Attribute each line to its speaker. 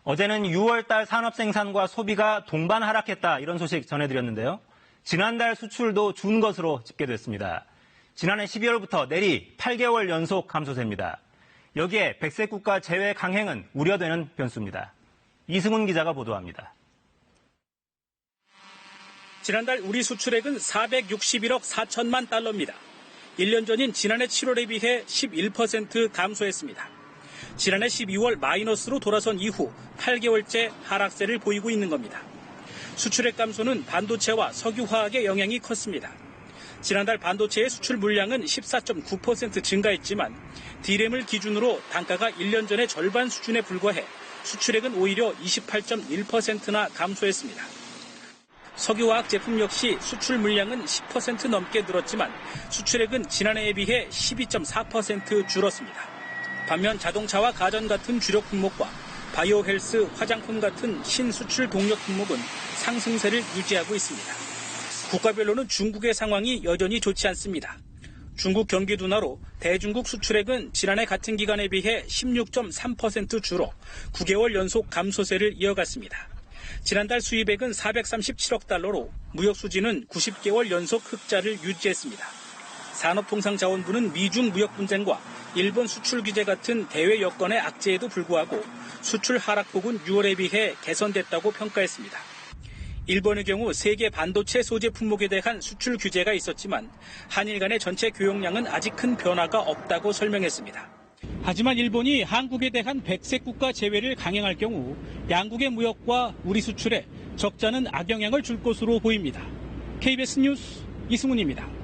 Speaker 1: 어제는 6월달 산업 생산과 소비가 동반 하락했다 이런 소식 전해드렸는데요. 지난달 수출도 준 것으로 집계됐습니다. 지난해 12월부터 내리 8개월 연속 감소세입니다. 여기에 백색 국가 제외 강행은 우려되는 변수입니다. 이승훈 기자가 보도합니다.
Speaker 2: 지난달 우리 수출액은 461억 4천만 달러입니다. 1년 전인 지난해 7월에 비해 11% 감소했습니다. 지난해 12월 마이너스로 돌아선 이후 8개월째 하락세를 보이고 있는 겁니다. 수출액 감소는 반도체와 석유화학의 영향이 컸습니다. 지난달 반도체의 수출 물량은 14.9% 증가했지만 D램을 기준으로 단가가 1년 전의 절반 수준에 불과해 수출액은 오히려 28.1%나 감소했습니다. 석유화학 제품 역시 수출 물량은 10% 넘게 늘었지만 수출액은 지난해에 비해 12.4% 줄었습니다. 반면 자동차와 가전 같은 주력 품목과 바이오 헬스, 화장품 같은 신수출 동력 품목은 상승세를 유지하고 있습니다. 국가별로는 중국의 상황이 여전히 좋지 않습니다. 중국 경기 둔화로 대중국 수출액은 지난해 같은 기간에 비해 16.3% 줄어 9개월 연속 감소세를 이어갔습니다. 지난달 수입액은 437억 달러로 무역 수지는 90개월 연속 흑자를 유지했습니다. 산업통상자원부는 미중 무역 분쟁과 일본 수출 규제 같은 대외 여건의 악재에도 불구하고 수출 하락폭은 6월에 비해 개선됐다고 평가했습니다. 일본의 경우 세계 반도체 소재 품목에 대한 수출 규제가 있었지만 한일 간의 전체 교역량은 아직 큰 변화가 없다고 설명했습니다. 하지만 일본이 한국에 대한 백색 국가 제외를 강행할 경우 양국의 무역과 우리 수출에 적잖은 악영향을 줄 것으로 보입니다. KBS 뉴스 이승훈입니다.